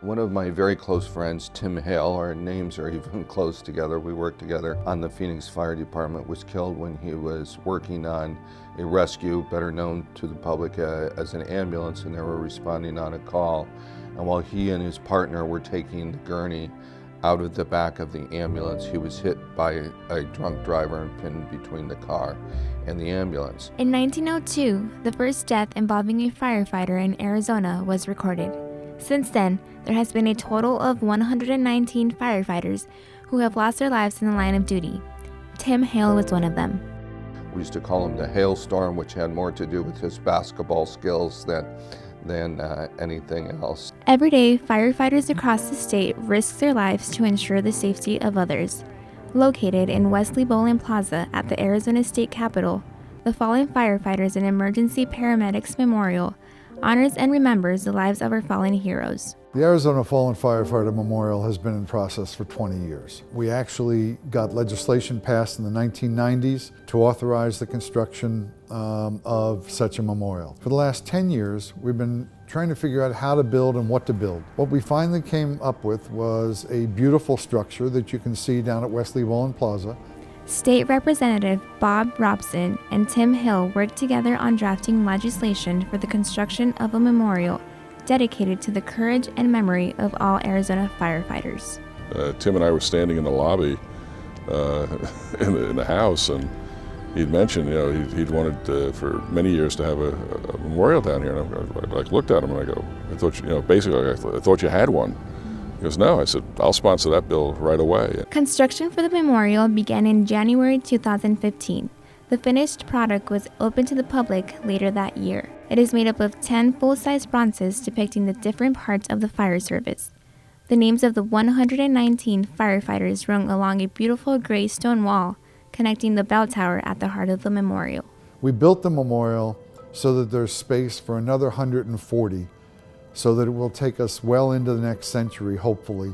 One of my very close friends, Tim Hale, our names are even close together. We worked together on the Phoenix Fire Department, was killed when he was working on a rescue, better known to the public as an ambulance, and they were responding on a call. And while he and his partner were taking the gurney out of the back of the ambulance, he was hit by a drunk driver and pinned between the car and the ambulance. In 1902, the first death involving a firefighter in Arizona was recorded. Since then, there has been a total of 119 firefighters who have lost their lives in the line of duty. Tim Hale was one of them. We used to call him the hailstorm, which had more to do with his basketball skills than anything else. Every day, firefighters across the state risk their lives to ensure the safety of others. Located in Wesley Bowling Plaza at the Arizona State Capitol, the Fallen Firefighters and Emergency Paramedics Memorial honors and remembers the lives of our fallen heroes. The Arizona Fallen Firefighter Memorial has been in process for 20 years. We actually got legislation passed in the 1990s to authorize the construction of such a memorial. For the last 10 years, we've been trying to figure out how to build and what to build. What we finally came up with was a beautiful structure that you can see down at Wesley Bowling Plaza. State Representative Bob Robson and Tim Hill worked together on drafting legislation for the construction of a memorial dedicated to the courage and memory of all Arizona firefighters. Tim and I were standing in the lobby in the house, and he'd mentioned, he'd wanted for many years to have a memorial down here. And I looked at him and I go, I thought, basically, I thought you had one. He goes, no. I said, I'll sponsor that bill right away. Construction for the memorial began in January 2015. The finished product was open to the public later that year. It is made up of 10 full-size bronzes depicting the different parts of the fire service. The names of the 119 firefighters rung along a beautiful gray stone wall connecting the bell tower at the heart of the memorial. We built the memorial so that there's space for another 140, so that it will take us well into the next century, hopefully,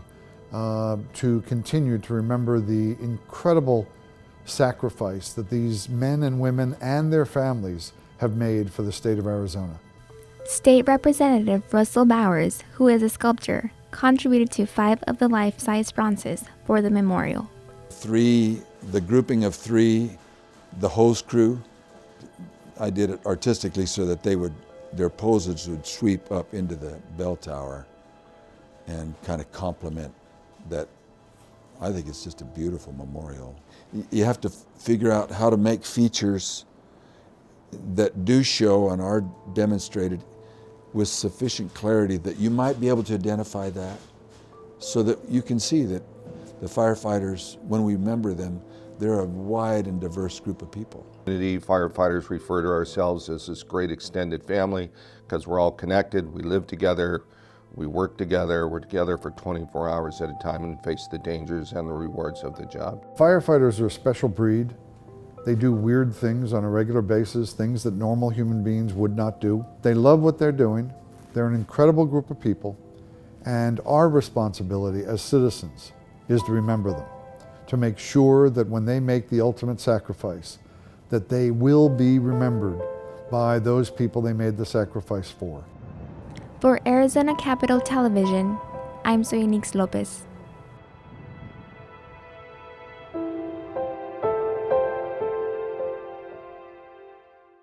to continue to remember the incredible sacrifice that these men and women and their families have made for the state of Arizona. State Representative Russell Bowers, who is a sculptor, contributed to 5 of the life-size bronzes for the memorial. 3, the grouping of 3, the hose crew, I did it artistically so that their poses would sweep up into the bell tower and kind of complement that. I think it's just a beautiful memorial. You have to figure out how to make features that do show and are demonstrated with sufficient clarity that you might be able to identify that, so that you can see that the firefighters, when we remember them, they're a wide and diverse group of people. Community firefighters refer to ourselves as this great extended family because we're all connected, we live together, we work together, we're together for 24 hours at a time and face the dangers and the rewards of the job. Firefighters are a special breed. They do weird things on a regular basis, things that normal human beings would not do. They love what they're doing. They're an incredible group of people, and our responsibility as citizens is to remember them, to make sure that when they make the ultimate sacrifice, that they will be remembered by those people they made the sacrifice for. For Arizona Capitol Television, I'm Soyenixe Lopez.